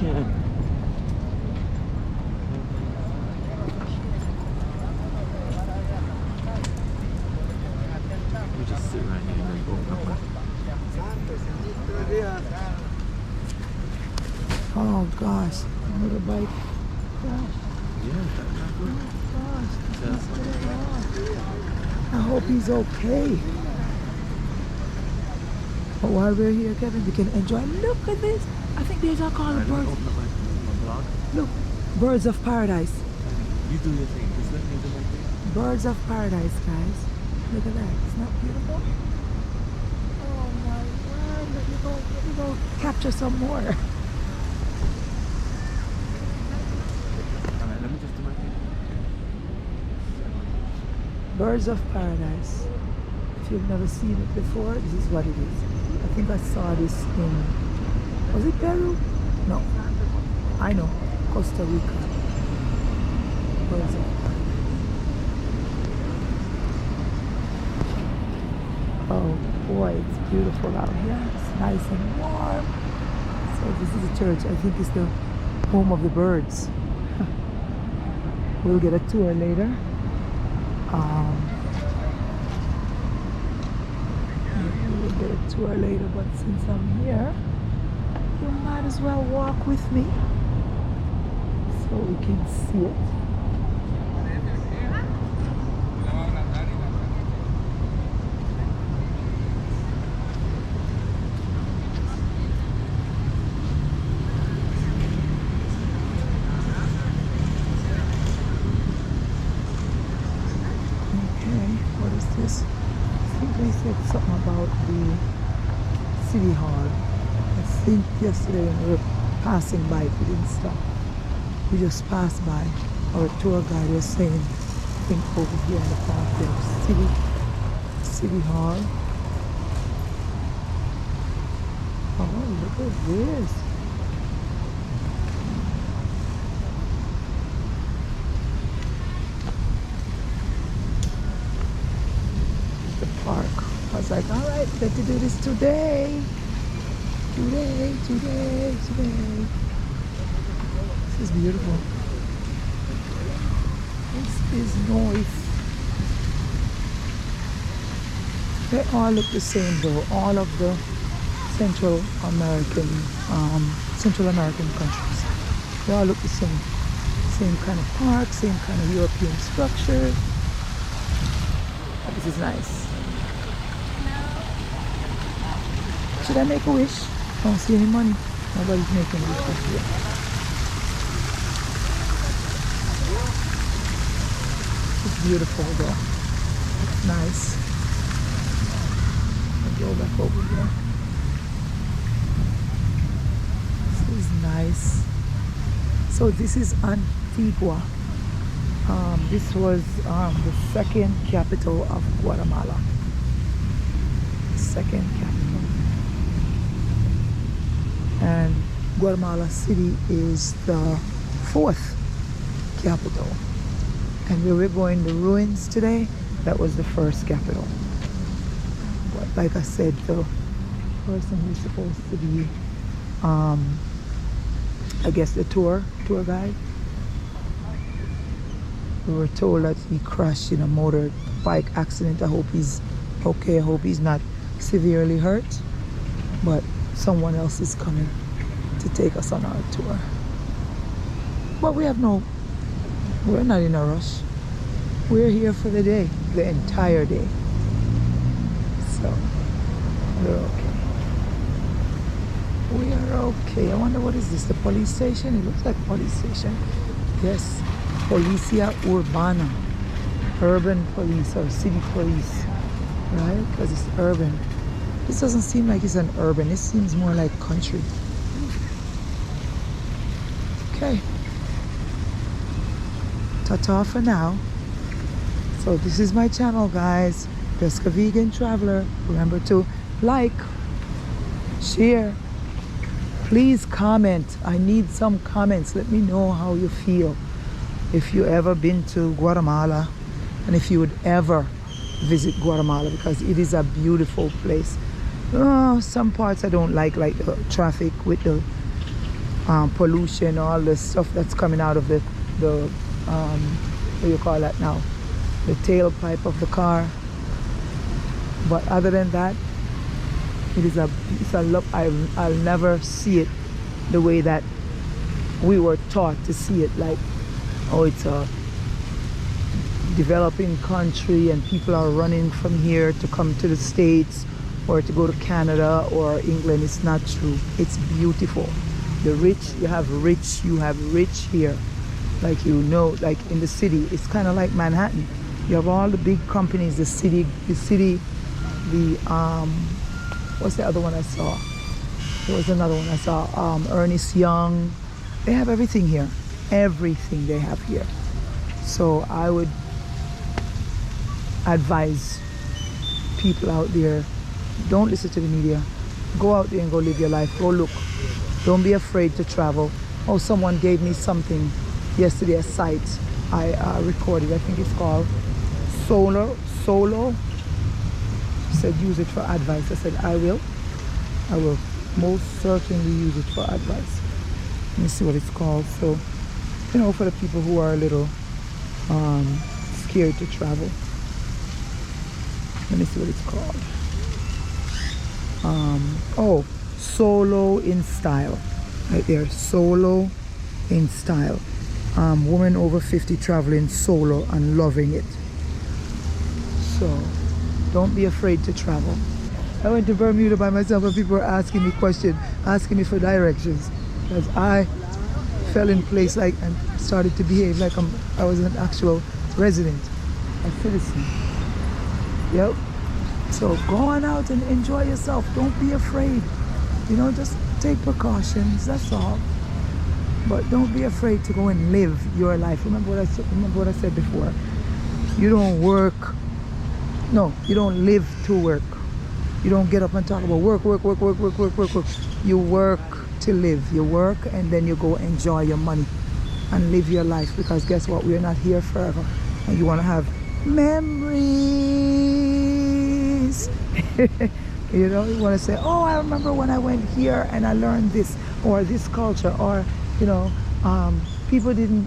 We just sit right here and then go up. Oh gosh, motorbike crash. Yeah, that's good. I hope he's okay. But while we're here, Kevin, we can enjoy. Look at this. I think these are called birds. Open up my blog. Look, birds of paradise. You do your thing. Just let me do my thing. Birds of paradise, guys. Look at that. It's not beautiful. Oh my word. Let me go capture some more. Alright, let me just do my thing. Birds of paradise. If you've never seen it before, this is what it is. I think I saw this in, was it Peru? No, I know, Costa Rica. Birds of paradise. Oh boy, it's beautiful out here. It's nice and warm. So this is a church. I think it's the home of the birds. We'll get a tour later. We'll get a tour later, but since I'm here, you might as well walk with me so we can see it. They said something about the city hall. I think yesterday when we were passing by, we didn't stop. We just passed by. Our tour guide was saying, I think over here in the park there's city hall. Oh, look at this. Park. I was like, all right, let's do this today. Today. This is beautiful. This is nice. They all look the same though. All of the Central American countries. They all look the same. Same kind of park, same kind of European structure. This is nice. Should I make a wish? I don't see any money. Nobody's making a wish here. It's beautiful though. It's nice. I'll go back over here. This is nice. So this is Antigua. This was the second capital of Guatemala. Second capital. And Guatemala City is the fourth capital. And where we're going, the ruins today, that was the first capital. But like I said, the person who's supposed to be, I guess the tour guide, we were told that he crashed in a motorbike accident. I hope he's okay. I hope he's not severely hurt. But someone else is coming to take us on our tour. But we're not in a rush. We're here for the day, the entire day. So we're okay. We are okay. I wonder what is this, the police station? It looks like a police station. Yes, Policia Urbana. Urban police or city police, right? Because it's urban. This doesn't seem like it's an urban. It seems more like country. Okay. Ta-ta for now. So this is my channel, guys. Jessica Vegan Traveler. Remember to like, share. Please comment. I need some comments. Let me know how you feel. If you ever been to Guatemala and if you would ever visit Guatemala, because it is a beautiful place. Some parts I don't like the traffic with the pollution, all the stuff that's coming out of the what do you call that now? The tailpipe of the car. But other than that, it's a look. I'll never see it the way that we were taught to see it, like, oh, it's a developing country and people are running from here to come to the States or to go to Canada or England. It's not true. It's beautiful. The rich, you have rich here. Like, you know, like in the city, it's kind of like Manhattan. You have all the big companies, the city, what's the other one I saw? There was another one I saw, Ernest Young. They have everything here. Everything they have here. So I would advise people out there, don't listen to the media. Go out there and go live your life. Go look. Don't be afraid to travel. Oh, someone gave me something yesterday, a site I recorded. I think it's called Solo. Said use it for advice. I said I will most certainly use it for advice. Let me see what it's called. So, you know, for the people who are a little scared to travel. Let me see what it's called. Oh, Solo in Style. Right there, Solo in Style. Woman over 50 traveling solo and loving it. So, don't be afraid to travel. I went to Bermuda by myself and people were asking me questions, asking me for directions. Because I fell in place like and started to behave like I was an actual resident, a citizen. Yep. So go on out and enjoy yourself. Don't be afraid. You know, just take precautions, that's all. But don't be afraid to go and live your life. Remember what I said before. You don't work. No, you don't live to work. You don't get up and talk about work. You work to live. You work and then you go enjoy your money and live your life, because guess what? We're not here forever. And you want to have memories. You know, you want to say, oh, I remember when I went here and I learned this or this culture, or, you know, people didn't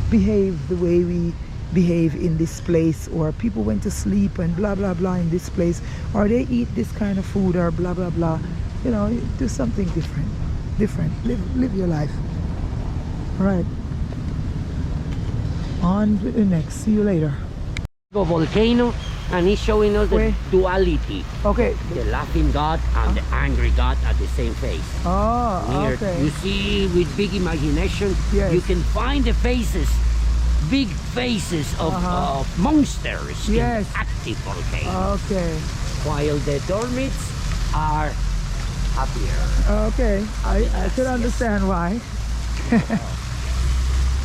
behave the way we behave in this place, or people went to sleep and blah blah blah in this place, or they eat this kind of food, or blah blah blah. You know, do something different. Live your life. All right, on with the next. See you later. Volcano, and he's showing us the duality. Okay. The laughing God and the angry God at the same face. Oh, Here, okay. you see, with big imagination, Yes. you can find the faces, big faces of monsters in Yes. active volcanoes. Okay. While the dormites are happier. Okay. I can understand why.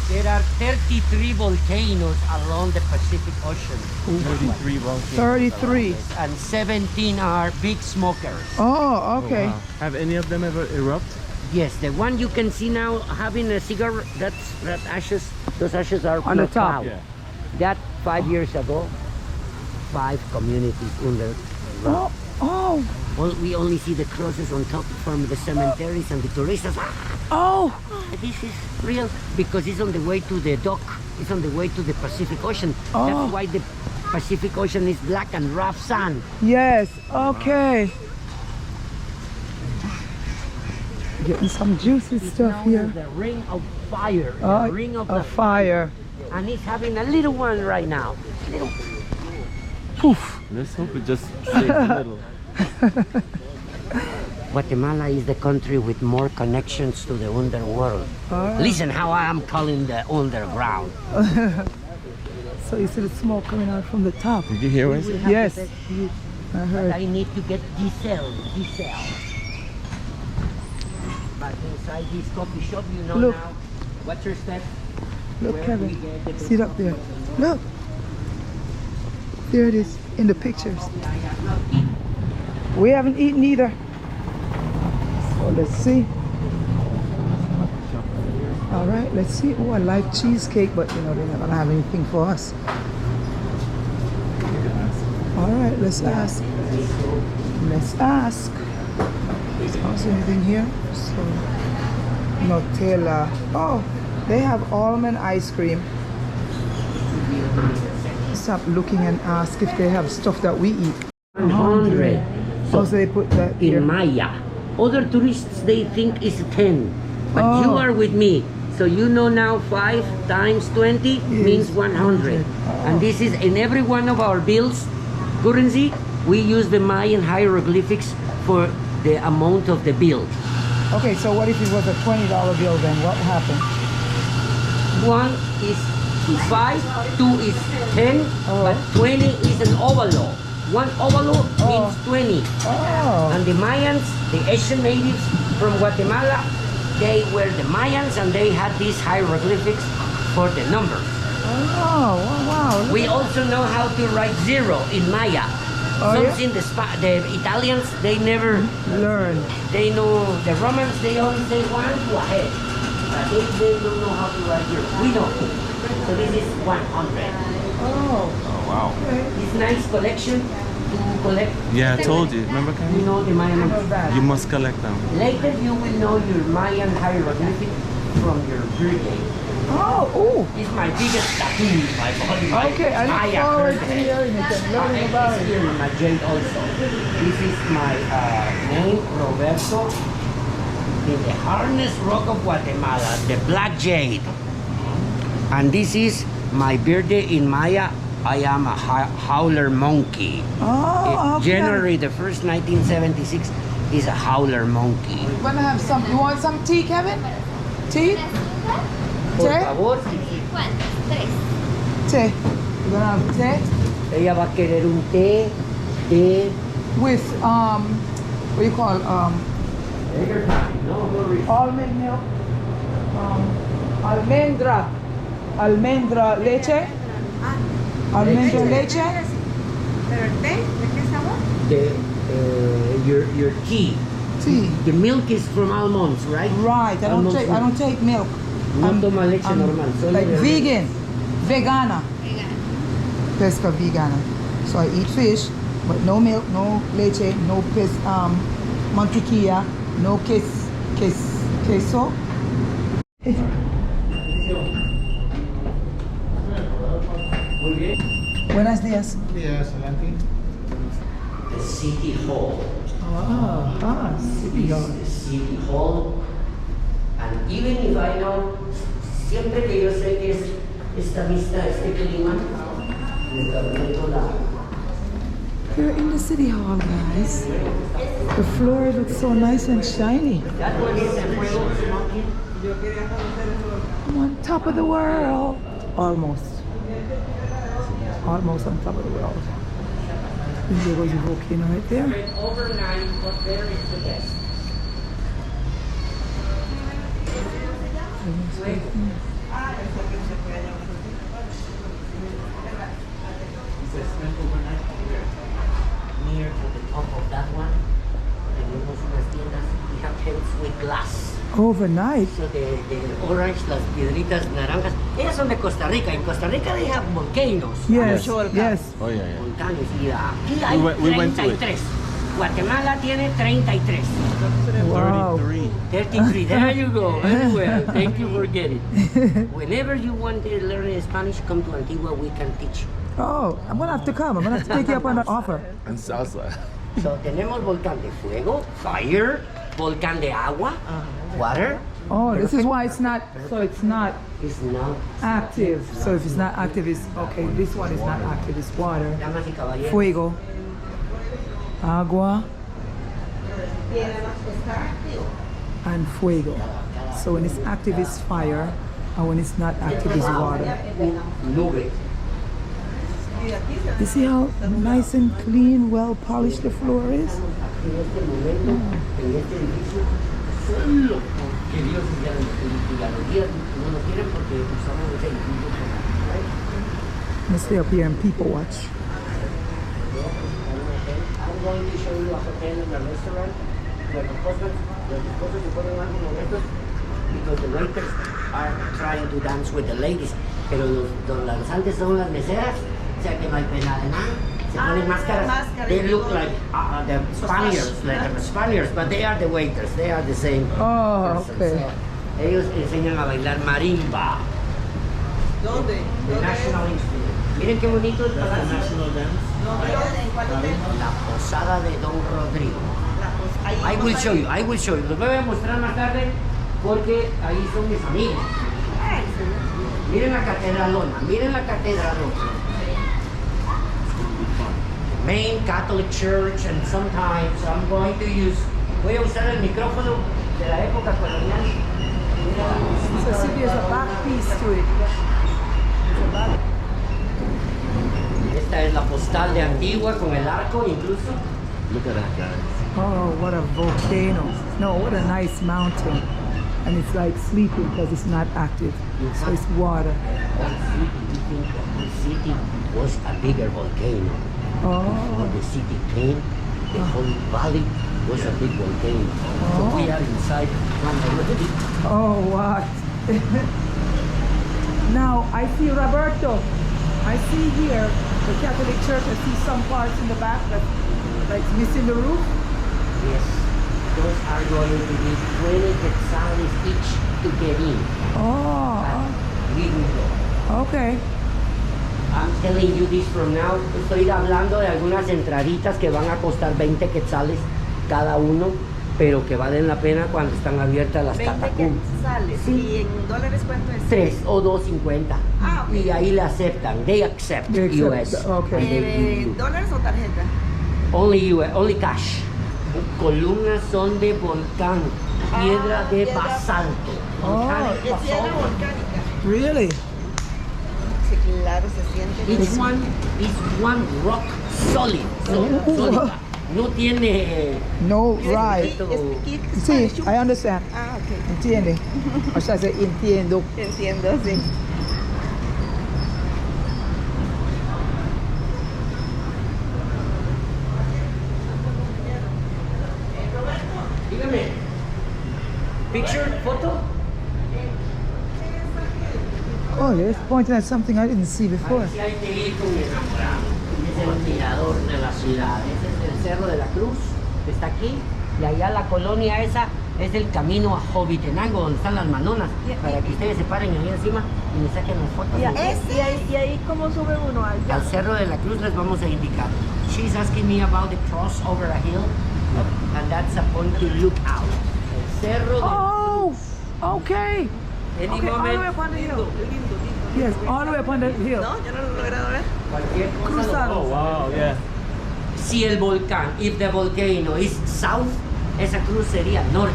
There are 33 volcanoes along the Pacific Ocean. 33 volcanoes. 33. And 17 are big smokers. Oh, okay. Oh, wow. Have any of them ever erupted? Yes, the one you can see now having a cigar, that ashes, those ashes are On the not top. cloud. Yeah. That 5 years ago, 5 communities under Oh, oh, well, we only see the crosses on top from the cemeteries and the tourists. oh. This is real because it's on the way to the dock. It's on the way to the Pacific Ocean. Oh. That's why the Pacific Ocean is black and rough sand. Yes, okay. Getting some juicy It's stuff known here. as the Ring of Fire. Oh, The Ring of a the fire. And he's having a little one right now. Little. Poof. Let's hope it just stays a little. Guatemala is the country with more connections to the underworld. Alright. Listen how I am calling the underground. So you see the smoke coming out from the top. Did you hear We us? will have Yes. to test you, I but heard. I need to get diesel. But inside this coffee shop, you know Look. now. What's your step? Look, Where Kevin. we get the See it up there. Look. There it is in the pictures. I have not eaten. We haven't eaten either. So let's see. All right, let's see. Oh, I like cheesecake, but you know, they're not gonna have anything for us. All right, let's ask. Let's ask. Is there anything here? So Nutella. Oh, they have almond ice cream. Stop looking and ask if they have stuff that we eat. 100. So they put that In here. Maya. Other tourists, they think it's 10. But you Oh. are with me. So you know now 5 times 20 means 100. And this is in every one of our bills, currency, we use the Mayan hieroglyphics for the amount of the bill. Okay, so what if it was a $20 bill then? What happened? 1 is 5, 2 is 10, but 20 is an ovalo. 1 ovalo means 20. Oh, And the Mayans, the Asian natives from Guatemala, they were the Mayans and they had these hieroglyphics for the numbers. oh, wow. We also know how to write 0 in Maya. Oh, yeah? Something the Italians, they never, Learn. they know, the Romans, they only say 1 to ahead. But they don't know how to write 0. We know. So this is 100. Oh, Wow. okay. This nice collection to collect. Yeah, I told you. Remember, You Kenny? know the Mayan. You must collect them. Later you will know your Mayan hieroglyphic from your birthday. Oh, ooh. It's my biggest tattoo, my body. Okay, I look forward to hearing it and learning about It's it. here in my jade also. This is my name, Roberto, in the harness rock of Guatemala, the black jade. And this is my birthday in Maya. I am a howler monkey. Oh, okay. January the 1st, 1976 is a howler monkey. You wanna have some? You want some tea, Kevin? Tea? Por Tea? favor. Tea. You gonna have tea Ella va a querer un té, té. with what do you call almond milk, almendra leche, almendra leche. Your tea. Tea. The milk is from almonds, right? Right. I don't take milk. No toma leche normal. Solo Like de- vegana. Pesca vegana. So I eat fish, but no milk, no leche, no mantequilla, no queso. Buenos días. The city hall. City This is the city hall. And even if I know, siempre que yo sé que es esta vista, este clima, me permito la. We're in the city hall, guys. The floor looks so nice and shiny. That one is a fuego smoking. I'm on top of the world. Almost. Almost on top of the world. And there was a volcano right there. Spend overnight, but there is the best. Near to the top of that one, tenemos unas tiendas, we have tents with glass. Overnight. So the orange, las piedritas naranjas, ellas son de Costa Rica. In Costa Rica they have volcanoes. Yes, yes. Oh, yeah, yeah. Volcanes. Y aquí hay We went to it. 33. Guatemala tiene 33. Wow. 33. 33. There you go. Very well. Thank you for getting. Whenever you want to learn Spanish, come to Antigua. We can teach you. Oh, I'm gonna have to come. I'm gonna have to take you up on that offer. And salsa. So tenemos volcán de fuego, fire, volcán de agua, water. Oh, this is why it's not. So it's not It's not. active. So if it's not active, it's okay. This one is not active. It's water. Damas y caballeros. Fuego. Agua. And fuego. So when it's active, it's fire. And when it's not active, it's water. Nube. You see how nice and clean, well polished the floor is? En este momento, en este edificio, solo porque Dios y la logia no lo quieren porque usamos ese edificio. I'm gonna stay up here and people watch. I'm going to show you a hotel and a restaurant where the husbands se ponen más molestos because the waiters are trying to dance with the ladies. Pero los danzantes son las meseras, o sea que no hay pena de nada. Se ponen máscaras. They look like the Spaniards, but they are the waiters. They are the same. Oh, person. okay. So, Ellos enseñan a bailar marimba. ¿Dónde? The National Instrument. Miren qué bonito el palacio. National dance. La posada de Don Rodrigo. I will show you, I will show you. Los voy a mostrar más tarde porque ahí son mis amigos. Miren la catedralona, miren la catedralona. Main Catholic Church, and sometimes I'm going to use, voy a usar el micrófono de la época colonial. So see, there's a back piece to it. There's a back. Esta es la postal de Antigua con el arco incluso. Look at that, guys. Oh, what a volcano. No, what a nice mountain. And it's like sleeping because it's not active. So it's water. The city was a bigger volcano. Oh, When the city came, the whole valley was a big volcano. So we are inside one already. oh, what? Now, I see Roberto. I see here the Catholic Church. I see some parts in the back that like missing the roof. Yes, those are going to be 20 quetzales each to get in. Oh, We will go. okay. I'm telling you this from now. Estoy hablando de algunas entraditas que van a costar 20 quetzales cada uno, pero que valen la pena cuando están abiertas las 20 catacumbas. quetzales. ¿Y en dólares cuánto es? 3 o 2.50. Ah, ok. Y ahí le aceptan. They accept They accept, US. okay. And they give you. ¿Dólares o tarjeta? Only US, only cash. Columnas son de volcán, piedra de piedra. basalto. Oh. Volcanic Es piedra basalt. volcánica. Really? Sí, claro, se siente. Each one is one rock solid. Sólida. No tiene. No, Es right. piqui- es Sí, Spanish. I understand. Ah, ok. Entiende. O sea, se entiendo. Entiendo, sí. Dígame. Picture, photo. Oh, you're pointing at something I didn't see before. Aquí hay que ir con mi enamorado. Es el mirador de la ciudad. Ese es el Cerro de la Cruz, que está aquí. Y allá la colonia esa es el camino a Jovitenango, donde están las manonas. Para que ustedes se paren ahí encima y me saquen las fotos. ¿Y ahí cómo sube uno allá? Al Cerro de la Cruz les vamos a indicar. She's asking me about the cross over a hill. And that's a point to look out. El Cerro de Oh, okay. Any Okay, all the moment, way upon the hill. Lindo. Yes, all the way upon the hill. No, yo no lo he logrado ver. cualquier cosa. Cruzado. Oh, wow, yeah. Si el volcán, if the volcano is south, esa cruz sería norte.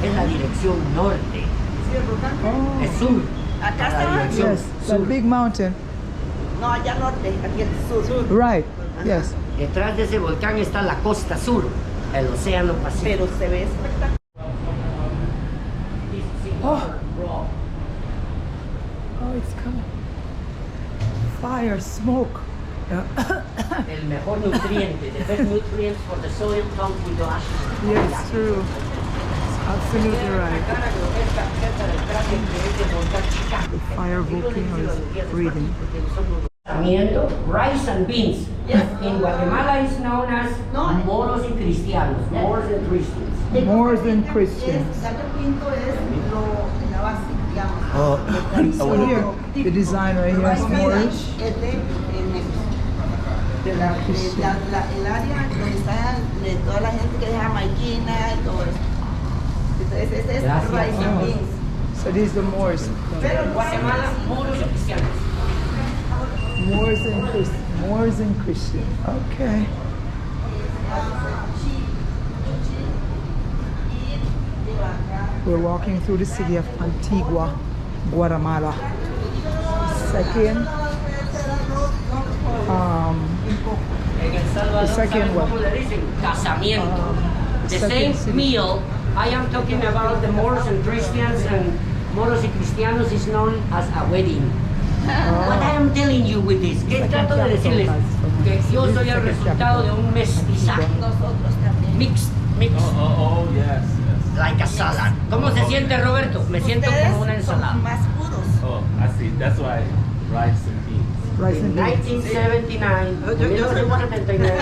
Es la dirección norte. ¿Sí, el volcán? Oh, Es sur. Acá a la está. dirección yes, that sur. big mountain. No, allá norte, aquí el sur. Right, yes. Detrás de ese volcán está la costa sur, el océano Pacífico. Pero se ve espectacular. Oh, it's coming. Fire, smoke. El mejor nutriente, the best nutrients for the soil comes with the ashes. Yes, true. Absolutely right. The fire volcano is breathing. Rice and beans. In Guatemala is known as moros y cristianos, Moors and Christians. Moors and Christians. Gallo pinto es la base, digamos. Oh, So here, the design right here is Moorish. Es de el área donde está de toda la gente que es jamaiquina y todo eso. Entonces ese es Gracias. rice and beans. So these are the Moors. Pero en Guatemala, moros y cristianos. Moors and Christians. Okay. We're walking through the city of Antigua, Guatemala. Second, En El Salvador, The second ¿saben one. cómo le dicen? Casamiento. The second same city. meal, I am talking about the Moors and Christians, and Moros y Cristianos is known as a wedding. What I am telling you with this, que trato de decirles que yo soy el resultado de un mestizaje, Nosotros también. mixed, oh, yes, yes. like a salad. ¿Cómo se siente, Roberto? Me siento Ustedes como una son ensalada. más puros. Oh, I see. That's why rice and beans. rice En and beans. 1979, 1979.